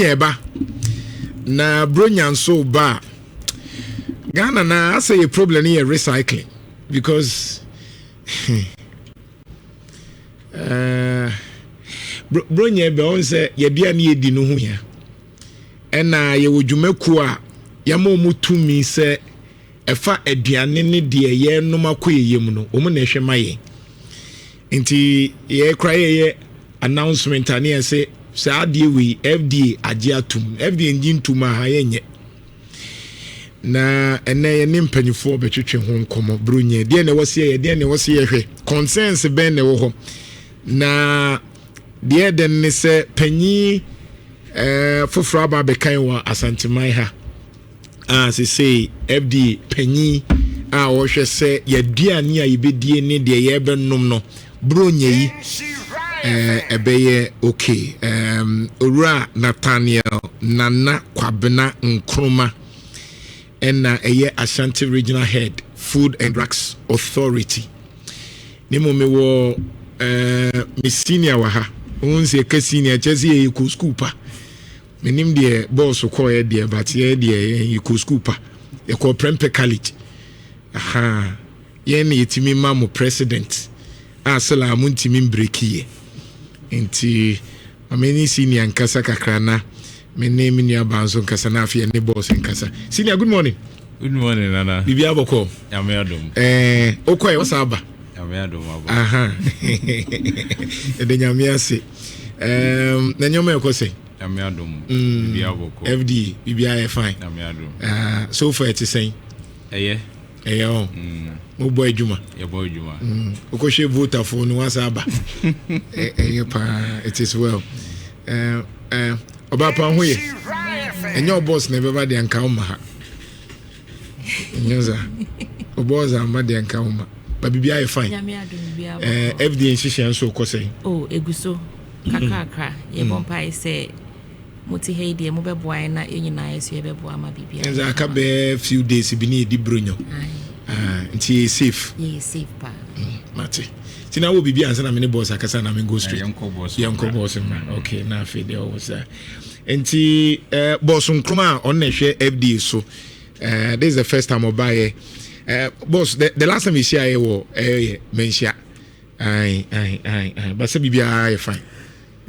bronya eba na bronya nso ba Ghana na I say a problem here recycling because bronya eba on say ye bia na yedi no ho ya ena ye wodwumaku a yama omutumi say efa aduane ne de ye nom akoyeye mu no omu na ehwe maye nti ye kraye ye announcement ani say ade we FDA agiatum FDA njintuma ha yenye na ene ye ne mpanyifo betwetwe ho nkomo bronya de na wose ye de na wose ye hwe consensus ben ne wo ho na de den ne se panyi foforo aba bekan wa asantemai ha say FDA panyi a wo hwe se ye duane a yebedie ne de ye benom no bronya yi ebeye okay Ora Nathaniel Nana Kwabena Nkrumah ena eye Ashanti Regional Head Food and Drugs Authority nemo me wo me senior wa ha onse ka senior chese ye ko school pa menim de boss ko ye de but ye de ye ko school pa ye ko Prempe College aha ye na yetimi ma mo president asala muntimi breakie enti ameni senior nkasa kakrana me name ni abanzo nkasa na afia ne boss nkasa senior good morning nana bibi aboko yame adom okoy wasaba yame adom aba aha ede nyame ase na nyome ekose yame adom bibi aboko FD bibi aye fine yame adom so far it is saying oh mo boy juma okoshe voter for no wasaba pa it is well oba pa hoye enyo boss na beba de anka uma ha nyoza oboza ma de anka uma ba bibia e fine FDA nhihye so okosei eguso kakakra ye bompa ise moti heide mo beboa na enyina yeso ye beboa ma bibia enza aka be few days bi ni di bronyo nti safe pa mate tina wo bibia ansa na me ne boss akasa na me go straight yanko boss man okay na fe dey always nti boss Nkrumah on na hwe FDA so this is the first time I buy boss the last time we see I wo mentia but say bibia fine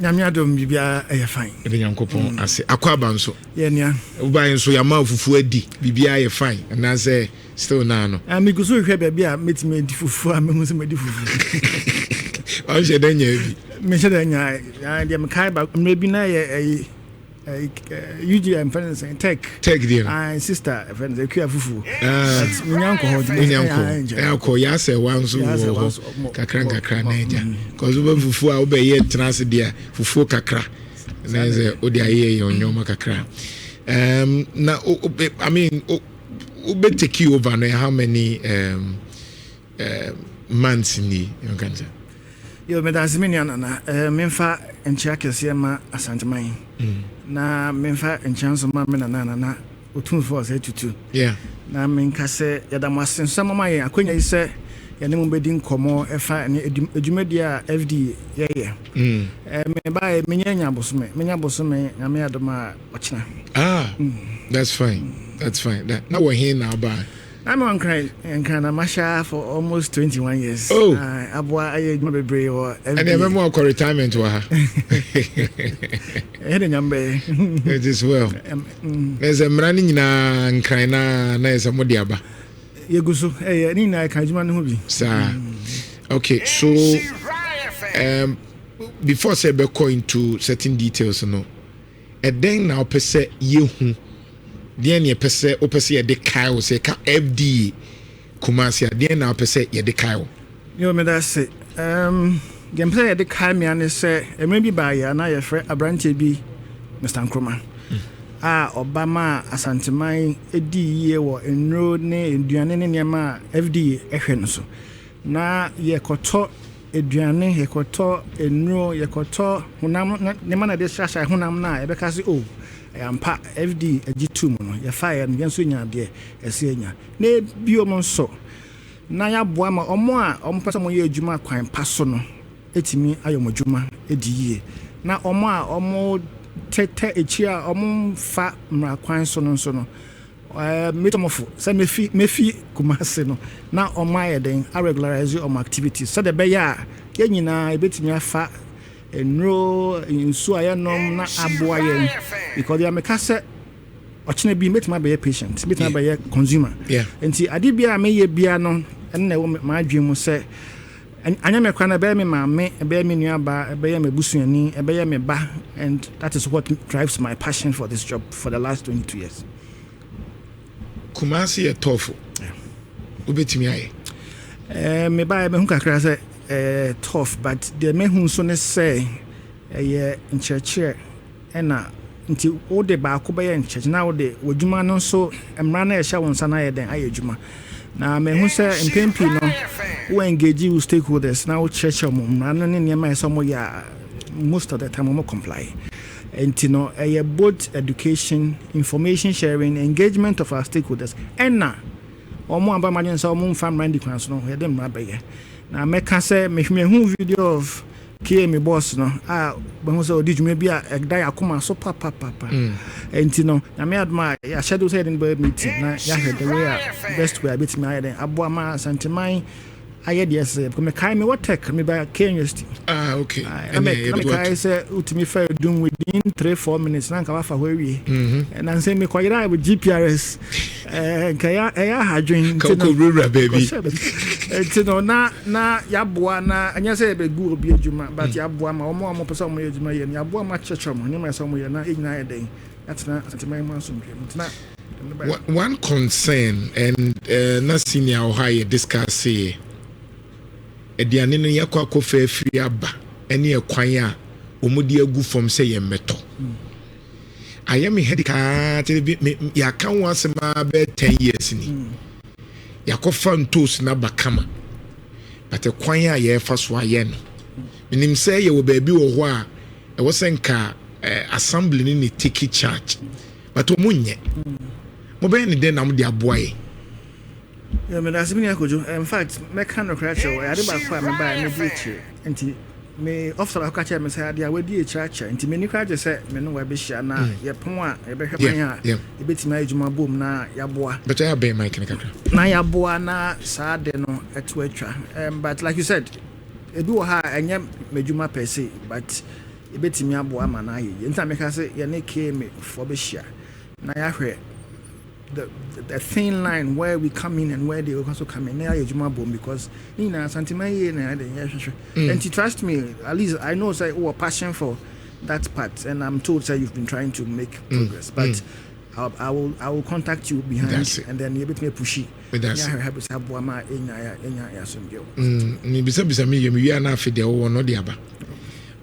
nyame adom bibia fine ebe nyankopon ase akwaba nso ye nia uban nso ya ma fufu adi bibia fine na say still na no amiguso hwe bia a metime di fufu a me se medi fufu on je danya bi me se danya ya dem kai ba me bi na ye UGM friends and tech dear sister friends ekua fufu minyanko ho ya se wanso kakra na eja cause we fufu a obe ye trans dia fufu kakra na ze odi aye ye onyoma kakra na I mean obe take you over now how many months ni you can say yo me da zimini na memfa enchia kese ma asanteman na memfa enchanso ma me na otumfo se tutu na menka se yada masenso mama ye akonya ise ya ne mbedi nkomo efa ne edwumadi a FD ye me ba menya bosome na me adoma ochina that's fine that now we're here now ba I'm on cry and kind of masha for almost 21 years. Abwa aye bebre or and I remember our retirement wa. It is well. There's a running na nkran na is a modiaba. Yeguso ni na kajuma no bi. Sir. Okay, so before say be go into certain details no. And then now per se yehu the ne pese opese ye de kai o se ka FD Kumasi the na pese ye de kai o yo me da se gempe ye de kai me ane se maybe ba ya na ye frɛ abrante bi Mr. Nkrumah Obama asanteman edi ye wo enro ne eduane ne niam FD ehwe no so na ye koto eduane ye koto enro ye koto hunam ne mana de hyahya hunam na ye beka se ampa FD agitu mu no ya fire no yenso nya de ese nya na biom nso na ya boa ma omo a ompesa mo ye adwuma kwan paso no etimi ayomodwuma ediyie na omo a omo tete echia omo fa mrakwan so no metamorpho say mefi kumase no na omaye den a regularize your activities so the beya ye nyina ebetimi afa enro insu ayenom na aboa yen because ya meka say ochine bi metima be patient metima be consumer enti ade bia meye bia no enne wo ma adwemu say anya me kwana be me maame be me nuaba be me busuani be me ba and that is what drives my passion for this job for the last 22 years. Kumasi e tofu. Ubetimi aye. Me ba me hu kakra say tough but the me hu so ne say ncheche na nti wo de ba ko be ncheche na wo de wodwuma no so emra na e hya won sa na ye den aye dwuma na me hu say mpempi no we engage with stakeholders now church emra no ne niam aye so mo ya most of the time mo comply. And you know, both education, information sharing, engagement of our stakeholders. And now, omo amba manyen so omo fam randi kwans no, he dem rabaye. Na me ka say me hu video of KM boss no, but who say odijuma bia egda yakoma so papa. And you know, na me admire ya schedule said in board meeting na ya head the way best way abit me aye aboama santeman aye yes because me kai me what tech me by University. Okay. And me kai say utimi fa doing within 3-4 minutes na nka wafa hwe and I say me kwira with GPRS kaya hadwin rura baby you know na yaboa na anya say be gu obi adwuma but yaboa ma omo pesa omo adwuma ye yaboa ma chechom ni ma say omo ye na igna ye den that's na antimai ma so na one concern and na senior high discuss here ediane no yakwa kofa afiri aba ene ekwan a omudi agu fom se ye meto ayemi hedika ya kan wasema be 10 years ni yakofa ntos na bakama but ekwan a ye fa so aye no minim se ye wo baabi wo ho a e wo senka assembly ni take charge but omunye mo be ni den na mo de aboaye. Yeah, me that's me akojo. In fact, me kan no crash o. I dey back for me buy me di enti me officer akacha me say dey we di chacha enti me ni crash say me no we be hia na ye pon a e be hwe pan a e betima adwuma bom na yaboa. But I be mic ni kakra. Na yaboa na saa de no eto atwa. But like you said, e bi wo ha enye medwuma per se but e betimi aboa ma na ye. Enti me ka say ye ne ke me for be hia. Na ya hwe the thin line where we come in and where they also come in because and trust me, at least I know say passion for that part and I'm told say you've been trying to make progress but I will contact you behind and then you bit me pushy ni bisa me wi ana afide wo no de aba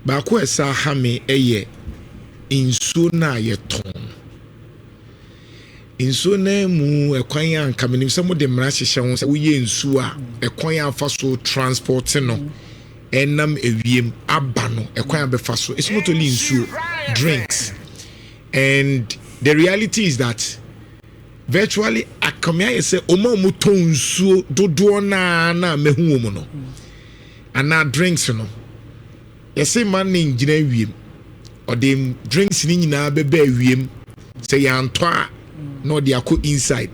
ba ko esa ha me eye insu na ye ton insu na mu ekwan an kamenim se mo de mra hyehye ho se wo ye insu a ekwan afa so transport no enam ewiem aba no ekwan abefa so it's not only insu drinks and the reality is that virtually akamia say omo mu ton insu dodo na mehu omo no ana drinks no yesi man ni ngina wiem or dem drinks ni nyina bebe wiem say yanto a no dey akọ inside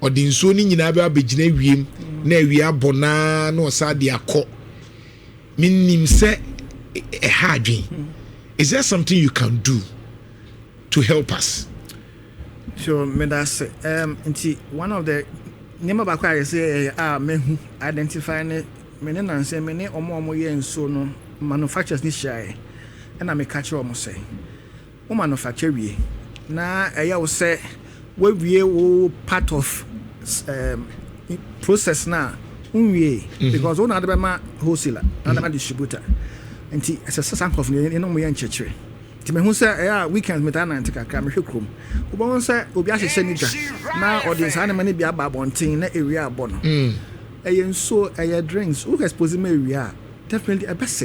or the nsuo ni nyina be abegina wiem na awie abona na osa dey akọ minim say e hadwen. Is there something you can do to help us? Sure, me that's one of the name ba kwa say mehu identify ne me ne nan say me ne omo ye nsuo no manufacturers ni shy na me catch omo say o manufacture wie na eya wo say we wo part of process na unwie because one adaba ma wholesaler and ma distributor enti as a sank of no mo yan chechire ti me hu say weekend meta na ntika ka me hwekrom obo won say obi ahye ni dwa na audience ana ma ne bia ba bonten na area abo no nso drinks who expose me area definitely a best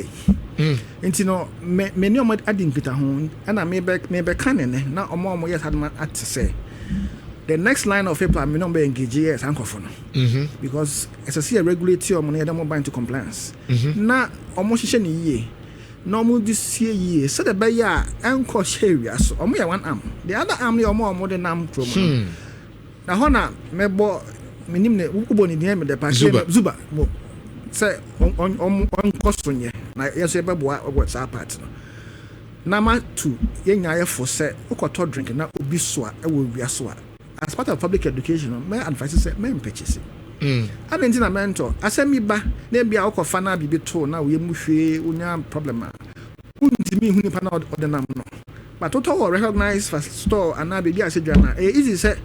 enti no me ne o adi nkita ho ana me be kanene na omo yes had at say the next line of paper me no be engage yes ankofo no because as I see a regulatory money dem bind to compliance na omo hihye ni yie normal this year said the bear and cost area so one arm the other arm the more than arm from na hona mebo minim ne uboni de me de pa zuba say on cost on ye na yes ebeboa what's part no number 2 yenya ye for say ukoto drink na obi so a e wo wiaso a as part of public education my advice say me purchase and na mentor asemi ba na bia ukofa na bibi to na we muhwe unya problem a untimi hu nipa na ordinam no but total recognize for store and na bibi asedwana easy say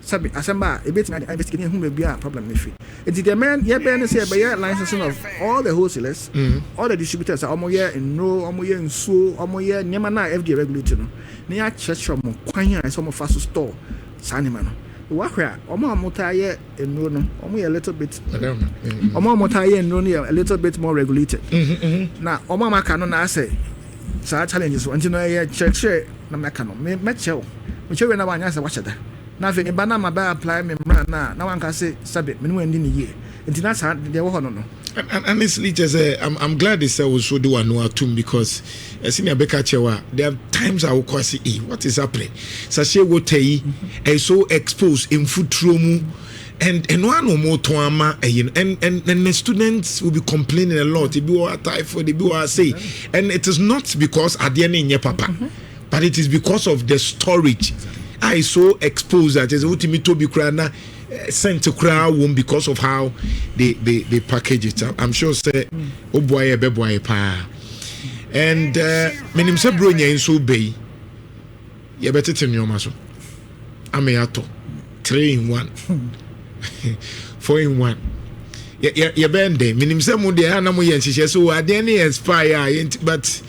sabi asemba ebetima dey investigate hu be a problem mefi enti the man ye be say be licensing of all the wholesalers all the distributors omo ye enro omo ye nsuo omo ye nyema na FDA regulate no na ya church omo kwan a some fast store sanima no wa hwa omo amota ye enro no omo ye a little bit omo amota ye enro no a little bit more regulated na omo amaka no na say sa challenges enti no ye church na meka no me chew na wanya say wacheda na fe bana ma ba apply me na wanka say sabe me no ndi ni ye enti na sa de wo hono no honestly just I'm glad they say we should do one or two because senior Becca Chewa there are times I will call say what is happening sashe wo tei so exposed in food trauma and one or more to ama and the students will be complaining a lot they be what typhoid they be what say and it is not because adiane in your papa but it is because of the storage I so exposed that is ultimately to be crana sent to crowd won't because of how they package it. I'm sure say oh boy be pa and menim say bro nya so be ye better tell you maso ameato 3 in 1 4 in 1 ye bende menim say mo de na mo ye nhihye so ade na expire but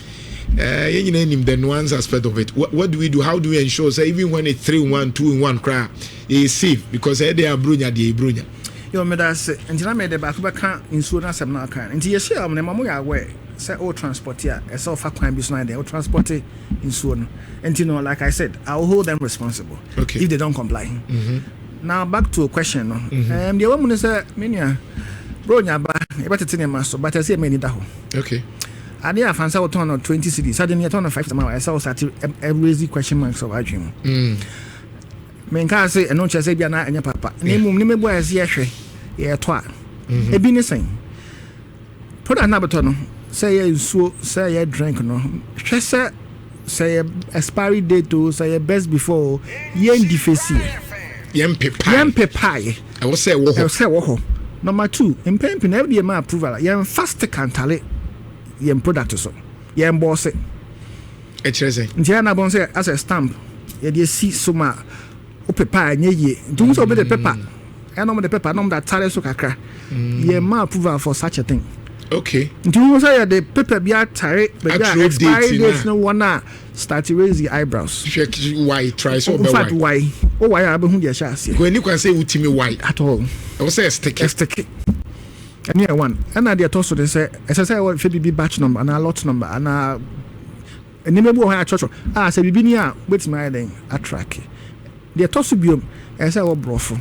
you know the nuance aspect of it. What do we do? How do we ensure say even when it's 3 in 1 2 in 1 cry is safe because they are brunya the brunya you me that say and na me the back can insurance am na kan nti ye share am na mamo ya aware say all transport here e say ofa kwan bi so na dey transport insurance and you know like I said I will hold them responsible if they don't comply. Now back to a question no the woman say menia brunya ba e betete ne maso but I say me ni da ho I did have answer on 20 cities. I didn't turn on 5 tomorrow. I saw a raising question marks of our dream. Men can say, and no chess, and your papa. Name boy as yeshe, ye twa. A business saying. Put another ton. Say so, say a drink no. Say expiry date to say best before yen defeci. Yempe pie. I will say, woho. Number 2, in painting every man approval. Yen fast cantale. Yem product so yem boss it ntia bon say as a stamp ye dey see so ma o paper anya ye do so be the paper and no the paper no that tare so kakra yem ma approval for such a thing ntia say the paper be tare but ya expiry date no one start raise the eyebrows check why try so be why I be hu dey sha ase when you can say utimi why at all I will say stick and yeah one and they told so they say as I say what FESTIVE batch number and a lot number and name bo ha church say bibi ni a wait my then attract they told so biom I say what brofo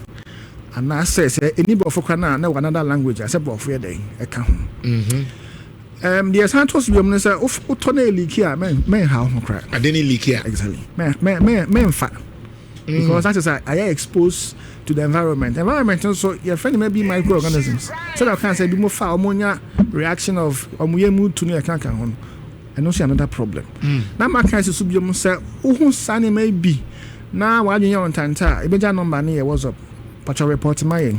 and I say any brofo kana na another language I say brofo here then e ka ho the san told so biom say o to na leak here men how ho cry I didn't leak here exactly men fa because that is I exposed to the environment also your friend may be microorganisms so that can say be more far ammonia reaction of omoyemu to no kan ho and also another problem na ma kan so biom say who sane may be na wadwen on tanta e beja number na what's up patch report my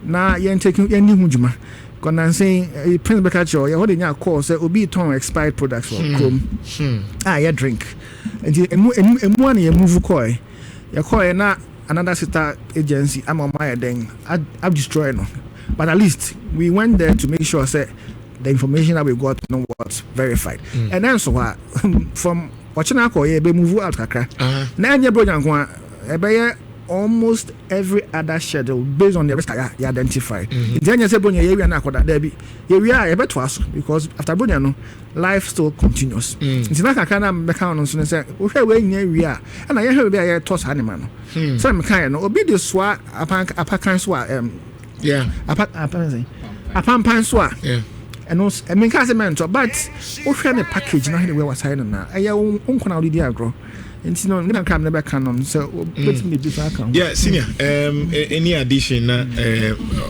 na yen taking yen ni hujuma gonna say prince bekacho ya hold nya call say obi ton expired products for chrome ya drink and emu an ye move call ya call na another sister agency I'm on my then I've destroyed no but at least we went there to make sure say the information that we got was verified and then so from watching our call be move out kakra na anya bro nko e be almost every other schedule based on the risk you identified then you say bro ye na akoda there be we are e beto aso because after bro no life still continuous it's na kakra na be kan no so say wo hwe we nya wi a na ye hwe be ye toss animal no so me kan no obi de so apakan so apampan so and also I mean casamento but ohwe ne package no here we was saying na eye unkona odi agro nti no na kam never canon so wetin me bisa kan yeah senior any addition na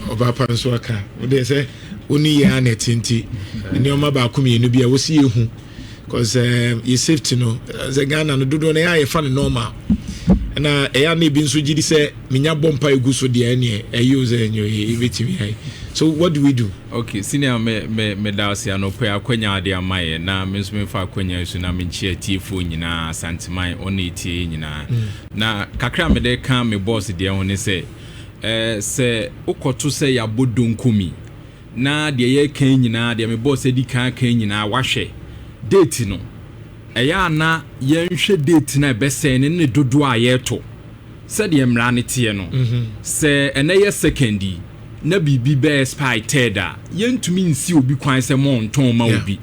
obapa nso aka we say oni ya na tinti ni o ma ba ko me nu bia wo si ehu cause you safety no the Ghana no dodo na ya fa normal na eya na bi nso gidi say menya bompa egu so de ene use enyo ebetimi hai. So what do we do? Okay, senior me dawse anope akwanya ade amaye na me nso me fa akwanya su na me nchia tiefo nyina santimai oni tie nyina na kakra me de kan me boss de ho ne se ukoto se ya bodonkumi na de ye kan nyina de me boss di kan nyina wahwe date no eya na yenhwe date na bese ne dodo ayeto se de mra ne tie no se eneye secondi na bibi be spy teda yentumi nsi obi kwan se monton ma obi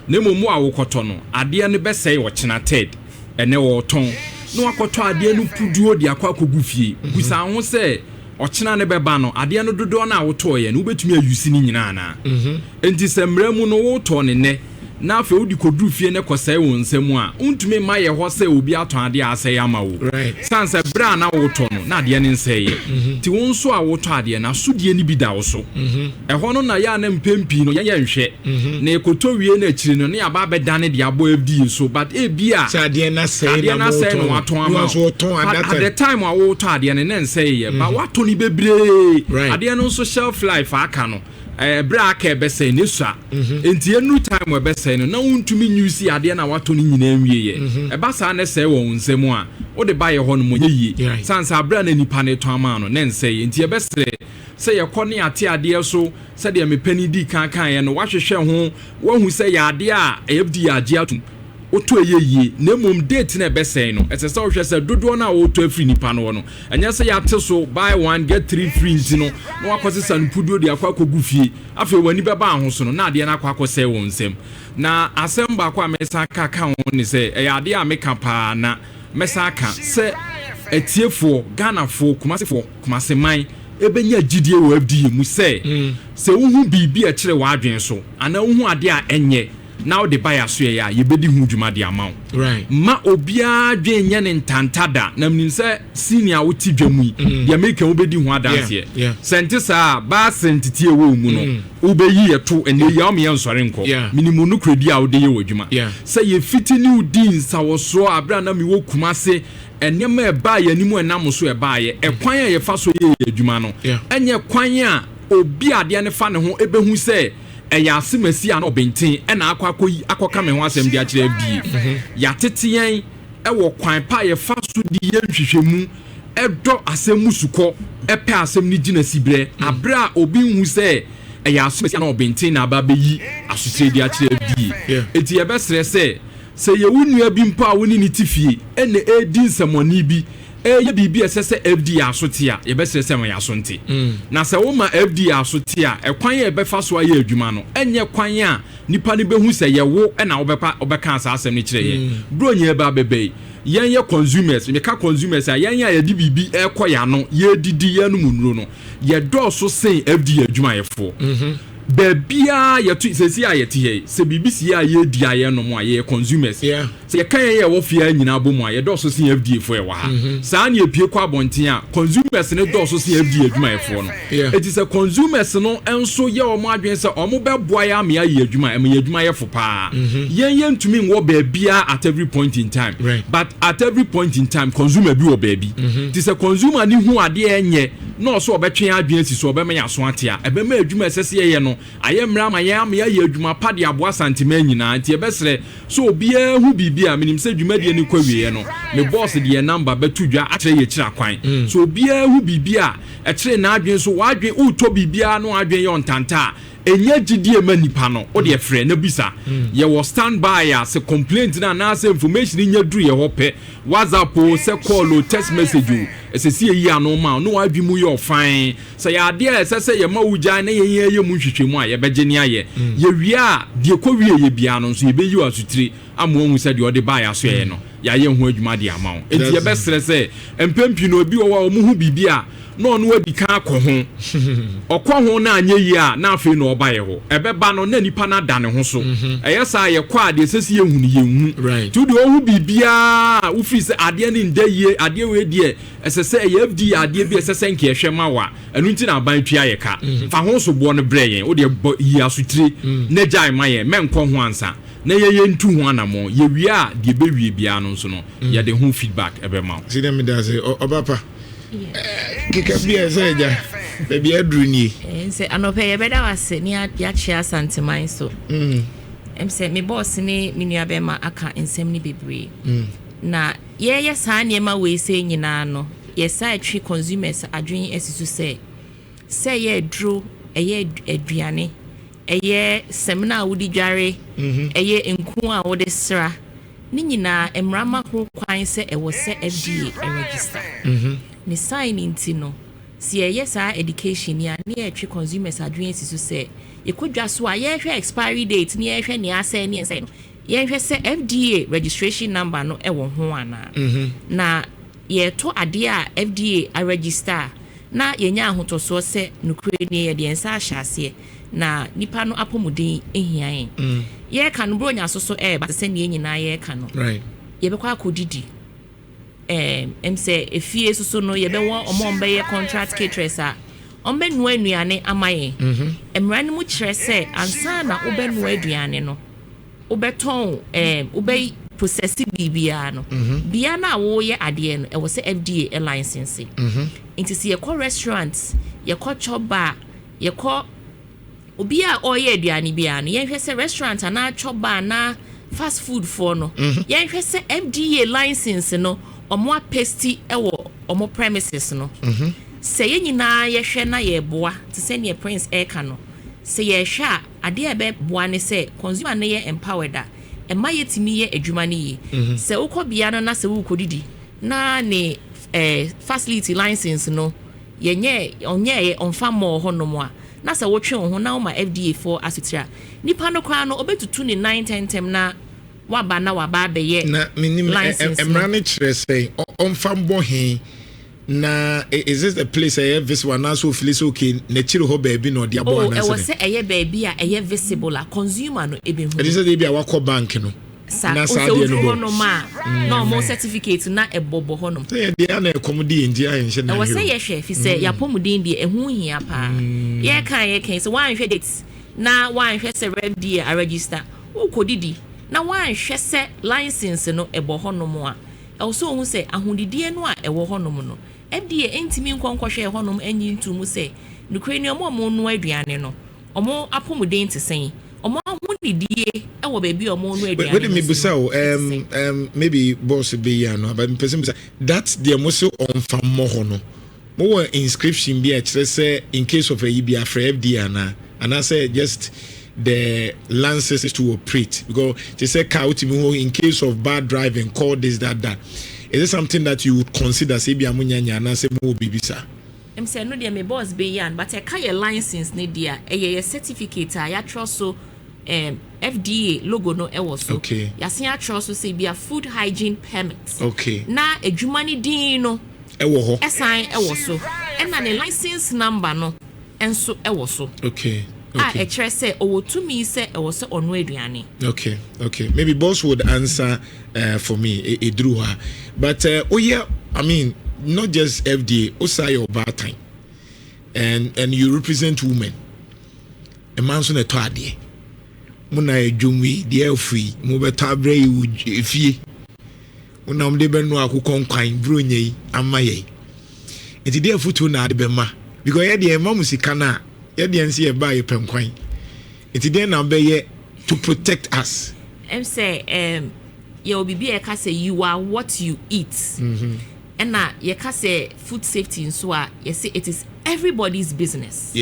na momu awokoto no ade ne bese wo chena ted ene wo ton no akoto ade no puduo de akwakogu fie gusa ho se ochena ne beba no ade no dodo na awoto ye no betumi ayusi ni nyina na enti se mra mu no wo to ne na afa odi koduru fie ne kosai won nsam a untumi ma ye ho se obi aton ade asai ama wo sanse bra na woto no na ade ne nsai ti won so a woto ade na sodie ni bi da wo so ho no na ya na mpempi no ye nhwe na ekoto wie na akiri no ne aba bedane de abo FDA so but bia ade na sai no waton ama at the time a woto ade ne nsai ye ba wato ni bebre ade no so shelf life aka no bra aka ebese ne sua enti enu time we bese no na untumi nyusi ade na wato ni nyina nwie ye eba sa na se wo nsem a wo de ba ye ho no mo ye sansa bra na nipa ne to ama no ne nse enti ebese se ye kɔ ne ate ade so se de mepani di kan ye no wahwehwɛ ho wahu se ya ade a FDA age atum oto eyeye na mom date na ebese no etese wo hwɛ se dodo na wo to afri nipa no no enya se ya te so buy one get 3 free nti no na wakɔse sanpudo de akwa kogu fie afi wani beba ahoso no na ade na akwa akɔse wo nsem na asem ba kwa mesa kaka ho ne se eya ade a meka pa na mesa aka se etiefo Ghanafo kumase man ebenya gidie wo FDA mu se uhu bibi a kire wa adwen so ana uhu ade a enye now the buyer so ya yebedi hu dwuma de amount ma obia dwen nya ne ntantada na mnim se senior wo ti dwamu ya make wo bedi hu adanse sente sa ba sentiti ewo mu no wo be yi eto ene ya me nsore nko minimu no kredi a wo de ye wodwuma se ye fiti ni udin sa wo so abra na mi wo kumase enema eba ya nimu enam so eba ye ekwan ye fa so ye adwuma no enye kwan a obi ade ne fa ne ho ebehu se eya asimasi an obenten na akoka me ho asem dia kire FDA ya tetien wo kwan pa ye fa so di ye nhwehwemu edo asem musuko epe asem ni gina sibre abra obi hu se eya asimasi an obenten na aba beyi asotire dia kire FDA eti ye besere se ye wunua bi mpa woni ni tifie ene edi nsamoni bi ye bibi esese FDA asotia ye besere se ma yasonte na se wo ma FDA asotia ekwan ye befa so aye adwuma no enye kwan a nipa ne behu se ye wo na obeka asa asem ni kire ye bro nya ba bebe yen ye consumers me ka consumers a yen ya ye di bibi ekoya no ye didi ye no munuro no ye do so sen FDA adwuma ye fo bebia yetu sesi ayeti he se bibisi ya ye di aye no mo aye consumers se ye kan ye wo fia nyina bo mo aye do so sin FDA fo e wa sa na epie kwa bonten a consumers ne do so sin FDA adwuma e fo no eti se consumers no enso ye o mo adwen se o mo beboa ya me aye adwuma e me adwuma ye fo pa yen ntumi nwo bebia at every point in time but at every point in time consumer bi wo bebi ti se consumer ni hu ade enye no so obetwen adwen si so obema ya so ate a ebema adwuma esese ye no ayemra ma ya adwuma pa de aboa santima nyina nti ebesere so obia hu bibia minim se adwuma de ni kwawie no me boss de number betudwa akire ye kira kwan so obia hu bibia e kire na adwen so wadwen uto bibia no adwen ye ontanta enye gidie manipa no o de frɛ na bisa ye wo stand by ya se complaint na se information nya duru ye hope WhatsApp o se call o text message o esesi yi anu ma no wadwi mu ye ofan se ya de esese ye ma wuja na ye mu hwehwemu a ye beje ni aye ye wia de ko wie ye bia no so ye be yi asutire amo hu se de o de ba ya so ye no ya ye hu adwuma de ama o enti ye be sere se empempi no obi wo mu hu bibia no no adi kan akɔ ho ɔkɔ ho na anye yi a na afei no ɔba ye ho ɛbɛba no na nipa na da ne ho so ɛyɛ saa yɛ kɔ ade sɛsi ehunu yɛnhu to de ohu bibia wo fi sɛ ade ne nda yie ade we die ɛsɛ sɛ ɛyɛ FD ade bi ɛsɛ sɛ nke ɛhwɛ ma wa ɛnu nti na aban tua yɛ ka fa ho so bo no brɛ yɛn wo de yi asutire na gyae ma yɛn mɛnkɔ ho ansa na yɛ ntu ho anamo yɛ wi a de be wi bia no nso no yɛ de ho feedback ɛbɛma see them does obapa kika bia sɛ ja baby adru ni say anope ye beda wase ni ya chia santiman so say me boss ni me nua be ma aka nsem ni bebre na ye saa niema we say nyina no ye sa atwi consumers adwen asisu say ye dro eye aduane eye semina wudi dware eye enku a wode sra ni nyina emrama ho kwan say e wo say FDA register ni sign inti no si yes education ya ni etwe consumers adwen siso say yekodwa so a ye hwe expiry date ni ye hwe ni ase ni say no ye hwe say FDA registration number no e wo ho ana na ye to ade a FDA a register na ye nya ahotoso say nukure ni ye de ensa ahyase na nipa no apomuden ehia yen ye ka no bro nya so ba say ni nyina ye ka no right ye be kwa akodidi say efie so no ye be won omombe ye contract caterers a ombe nu anuane amaye emra ne mu kire se ansa na obe nu aduane no obeton obe process bibia no bia na wo ye ade no e wo se FDA license inti se ye ko restaurants ye ko choba ye ko obi a oye aduane bia no ye hwe se restaurant ana choba na fast food for no ye hwe se FDA license no omo apesti ewo omo premises no se ye nyina ye hwe na ye boa te se ne prince eka no se ye hwe ade ebe boa ne se consumer ne ye empowered a ema yetimi ye adwuma ne ye se ukobia no na se ukodidi na ne facility license no ye nye onye ye onfa mo ho no mo a na se wotwe ho na ma FDA for asitira nipa no kwa no obetutu ne 910 tem na waba na waba beye na minim emrane kire say onfambo he na is this the place I have this one also feel so okay na chire ho baby no de abo na say o se eye baby a eye visible a consumer no ebe hu it is the be a wako bank no na sa de no ma no mo certificate na ebobo ho no say de na ekomudi endia enhye na o se ye hwe fi say ya pomuden de ehu hia pa ye kan so wan hwe date na wan hwe se FDA a register o kodidi na wan hwe se license no ebo ho no mo a also hu se ahudidie no a ewo ho no mo no FDA entimi nkonkwohwe ho no anyi ntumu se nukre ni omo no aduane no omo apomuden te sen omo ahudidie ewo baby omo no aduane wait me busa maybe boss be ya no but person busa that's the moso on fam ho no mo inscription be a say in case of a EBA for FDA and I say just the licenses to operate because they say car in case of bad driving call this that is it something that you would consider say bia munyanya na say mo bibisa say no dey me boss be yan but e ka your license ne dia e certificate a ya so FDA logo no e was so okay ya sen ya so say bia food hygiene permit okay na adwuma ne din no e wo ho esan e wo so e na ne license number no enso e wo so okay a chere say o to me say e wo so ono aduane okay maybe boss would answer for me a drew her but oh yeah I mean not just FDA also your bad time and you represent women a man so na to ade muna ejumwi de free mo beta bre yi fie muna mde be no akukon kwan bronye yi amaye enti de futu na ade be ma because ye de ma musika na ye de nsi e ba ye penkwan enti de na be ye to protect us say ye obibi e ka say you are what you eat and na ye ka say food safety nso a ye say it is everybody's business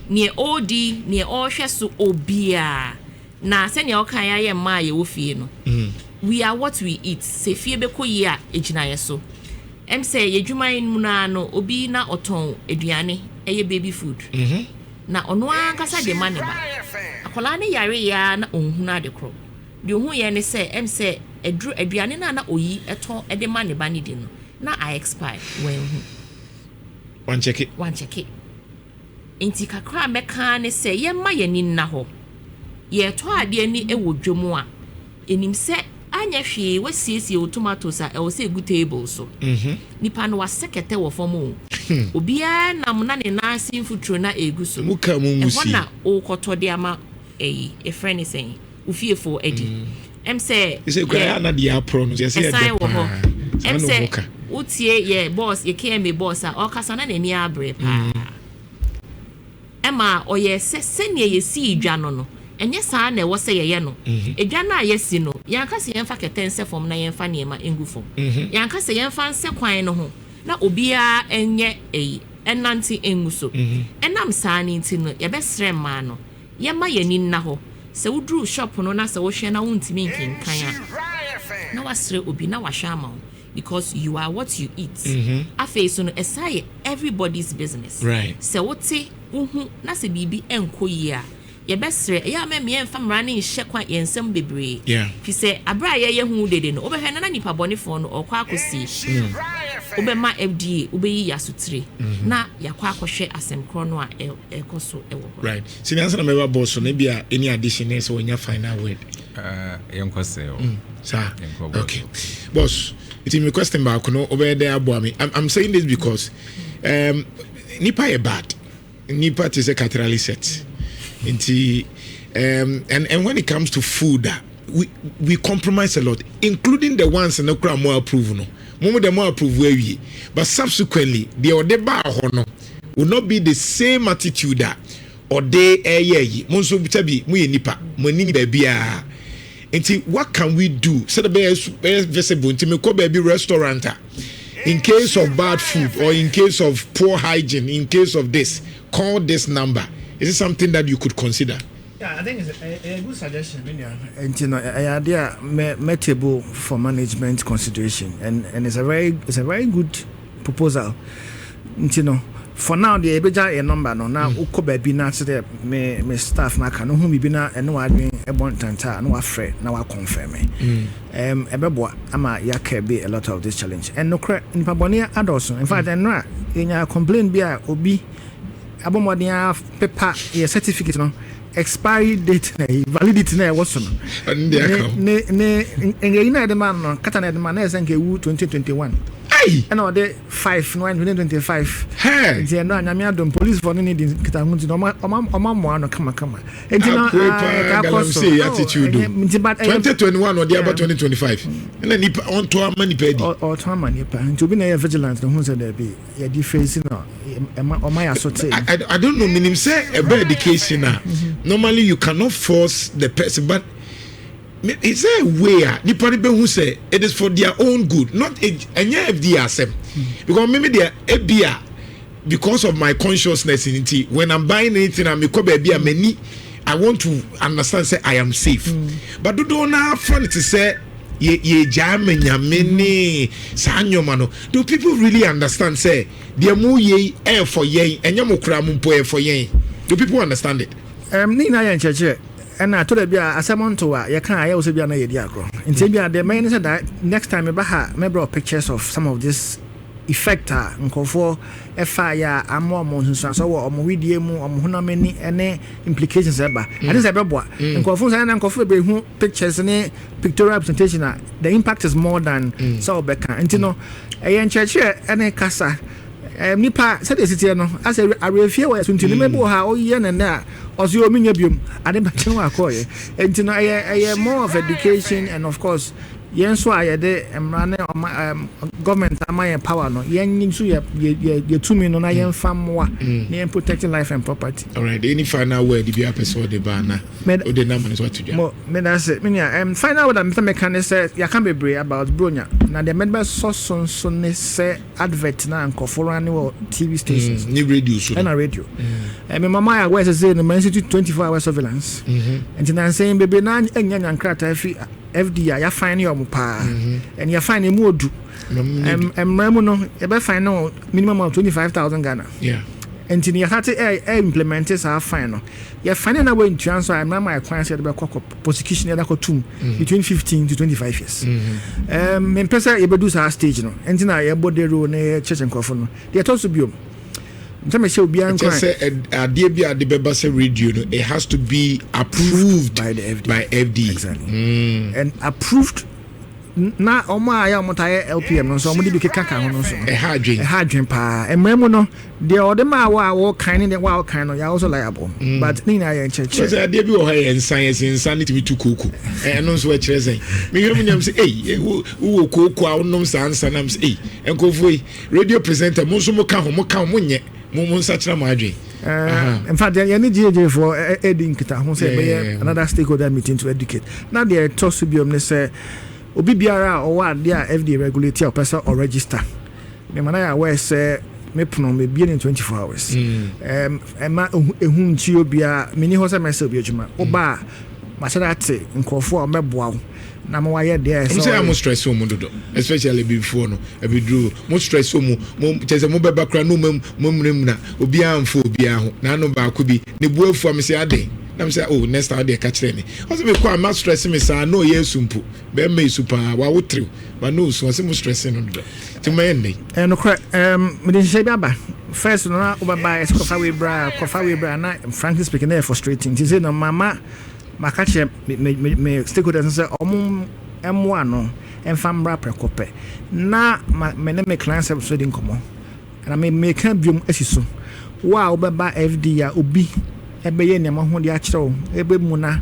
near OD near all so obia na se near okan ya ye ma ye wo fie no we are what we eat se fie be ko yi a ejina ye so say ye dwuman mu na no obi na oton aduane eye baby food na ono ankasa de mane ba akola ne yare ya na onhu na de kro de ohun ye ne se say edru aduane na oyi eton de mane ba ne di no na I expire when one check it enti kakra meka ne se ye ma ye ni na ho ye to ade ni e wo dwomu a enim se anya hwe wasiesie o tomatoes a e wo se good table so nipa no wasekete wo fom o obia nam na ne na sinfutro na egu so muka mu musi na o koto de ama e friend is saying ufiefo edi say say kwa na dia pro no say de say utie ye boss ye KM boss a o kasa na ni abre pa ema oye se ne ye si dwa no enye saa na wo se ye no edwa na ye si no yanka se yemfa ketense fom na yemfa niema engu fom yanka se yemfa nse kwan no ho na obia enye enanti engu so enam saa ni nti no ye be sre ma no ye ma ye ni na ho se wudru shop no na se wo hwe na wuntimi nkinkan a na wasre obi na wahwa ama because you are what you eat afa so no esai everybody's business right se wote uhu na se bibi enko yi a ye besre ya me emfa mra ne hye kwa yensem bebre fi se abra ye hu dede no obehwe na nipa bone fo no okwa akosi obema FDA obeyi yasutire na yakwa akohwe asem kro no a ekoso ewo right sini answer na meba boss na bia any addition is onya final word yenkose sir okay boss it me question back no obey there abo me I'm saying this because nipa e bad nipa is a catarrhally set and when it comes to food we compromise a lot, including the ones in the crowd more approve no more the more approve we but subsequently the other bar no will not be the same attitude that or they monso bitabi mu nipa monini bebia. What can we do so the best visible to me baby restaurant in case of bad food or in case of poor hygiene, in case of this, call this number. Is it something that you could consider? Yeah, I think it's a good suggestion. And you know, I idea table for management consideration, and it's a very good proposal. You know, for now the ebeja a number no now uko baby na say me staff na kan hu bibi na eno adwen e bon tanta na wa frɛ na wa confirm ebebo ama ya be a lot of this challenge and no cra nipa bone adoso in fact eno a enya complain bi a obi abomoden paper your certificate no expiry date na validity na was no ne engina de man no kata na de man na esenke 2021 and all the 5/9/2025. Hey, the no anyame adom police for need kita hunti no mo ano kama and now say attitude 2021 or the about 2025 and then on to many pedi or to many pa to be na vigilance no say there be ya difference no o my assorted. I don't know meaning say a better education normally you cannot force the person but it's a way nipa be who say it is for their own good, not any FDA accept because maybe they are because of my consciousness in it. When I'm buying anything, I'm many. I want to understand say I am safe, but do not fun to say ye jam many sanyo mano. Do people really understand say the mu ye air for ye and yamukra mumpo for ye? Do people understand it? Nina and church. And I told you, as I'm on to you can't also be an idea. In Tibia, the main is that next time I brought pictures of some of this effect and for fire and more months so or medium or many any implications ever. And this is and confuse and coffee pictures and pictorial representation. The impact is more than so Becca. And you know, a church and casa. Nipa said this no as a refie wa sunti ni mebo ha o ye na oso o minya biom ade ba chen wa koye enti no more of education and of course yen so ayede emrane government amaye power no yen nim so ye tumi no na yen famwa na yen protecting life and property. All right, any final word if you have person the banner o the number is what to do. Me na say me final word am mechanic say ya can be brave about bronya na the member so ne say advert na nkoforo ani wo TV stations ni radio so na radio me mama ya where say no man 24-hour surveillance and na saying baby na enya nkrata fi FDA ya fine your pa and you find him would do no you find no minimum of 25,000 Ghana. Yeah. And in your heart implement is our final. You're finding a way to transfer and my clients at the prosecution between 15 to 25 years. And person able do our stage no and in our body room church and coffin. They are also be Ntame say obi an just say adie bi ade beba say radio no it has to be approved by the FDA. By FDA. Exactly. And approved na omo aya omotaye LPM no so omo di keka ho no so e ha adwen pa emremu no de odema wo kan ne wo kan no you also liable but ni na ya cheche so ade bi wo ha en science insanity bi tu koku no so we kire sen me hwere munyam say wo koku a wonom sansa nam say enkofoi radio presenter mo so mo ka ho mo nye mo nsa kira mo adwen in fact you need GJ for edin kita ho say another stakeholder meeting to educate now they talk to be omne say obi biara o wa dia FDA regulate your person or register me manaya we say me pno me be in 24 hours ema ehun chi obia mini ho say myself bi adwuma oba ma say that nkofo o meboa wo na mo waye there so say am stress mo dodo especially before no e do mo stress mo chese mo beba kra no mo mremna obi amfo obi aho na no ba ko bi ne buafu am say ade na say oh next time they catch me o say me ko am stress me say no yesumpu be me supa wa wotrew but no so say mo stress no do ti me enne no kra me dey say biaba first no na obaba is kofa we bra na frankly speaking they frustrating ti say no mama makache me stakeholders say omum emo ano enfambra prekope na me clients have so din komo na me kan biom asiso wa obaba FDA obi ebeye ne ho de akyerew ebe mu na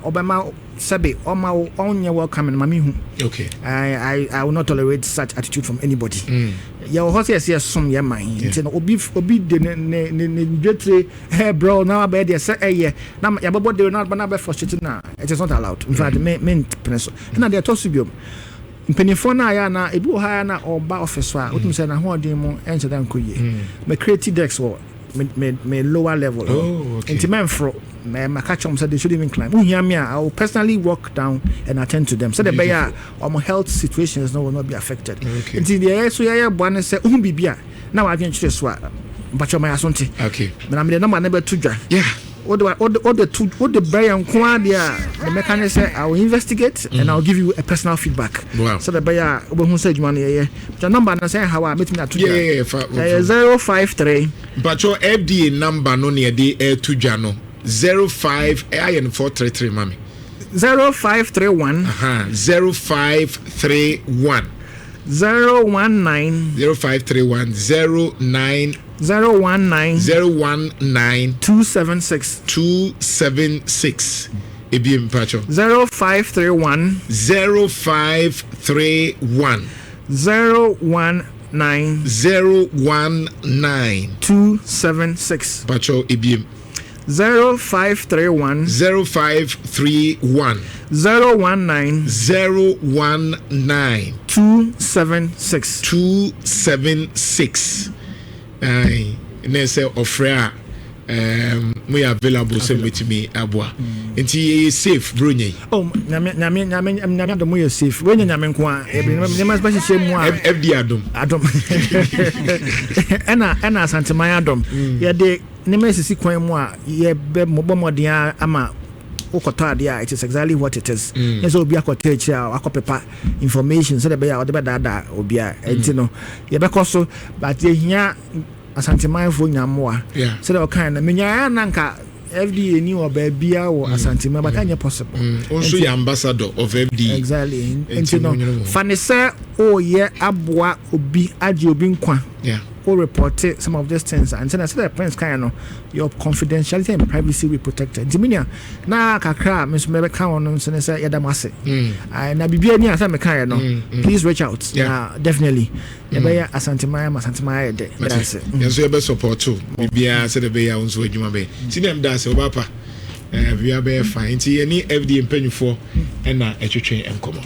obema sabe oma onye welcome na me hu okay I will not tolerate such attitude from anybody your horse yes some your mind nti no obi de ne dwetre hey bro now be there say eh na ya bobo de na be frustrated na it is not allowed in fact me preso na de to subiom mpenifo na ya na ebi ha na oba office a otum say na ho odin mu enche dan koye me create dex wo me lower level into men for my catch them said they should even climb I will personally walk down and attend to them so the bear or health situations will not be affected until the so yeah one say bibia now I can choose what but my asonti okay but I'm the number never to yeah what the bear and the mechanic say I will investigate and I'll give you a personal feedback so the bear who said money the number and say how I met me at 053 but your FDA number no near the air to Jano 05 433 mami 0531 0531 019 0531 09 019 276 ebiem pacho 0531 0531 019 276 pacho ebiem 0531 0531 019 276 ai nese ofra we available so with me abua nti safe bro nyai nyame do mo safe we nyame nko a e mas ba hye mu a FD adom ena santeman adom ye de ne mesisi kwan mu a ye be mobomoden ama ukoto ade a it is exactly what it is yes obi akota echi a akopepa information so the be a de be dada obi a enti no ye be koso but ye hia asanteman fo nyamoa so the kind na menya na nka FDA ni oba bia wo asanteman but anya possible also the ambassador of FDA exactly enti no fanese o ye aboa obi age obi nkwa or report some of these things and then I said the prince kind of your confidentiality and privacy will be protected. Diminia na kakra Miss Mebe can on say yadamase. Na bibia ni asa me kan no. Please reach out. Definitely. Yebaya asantima de. That's it. Yes, we be support too. Bibia say the be ya unso adwuma be. Sinem da se obapa. We are be fine. Ti any FD mpanyufo na etwetwe enkomo.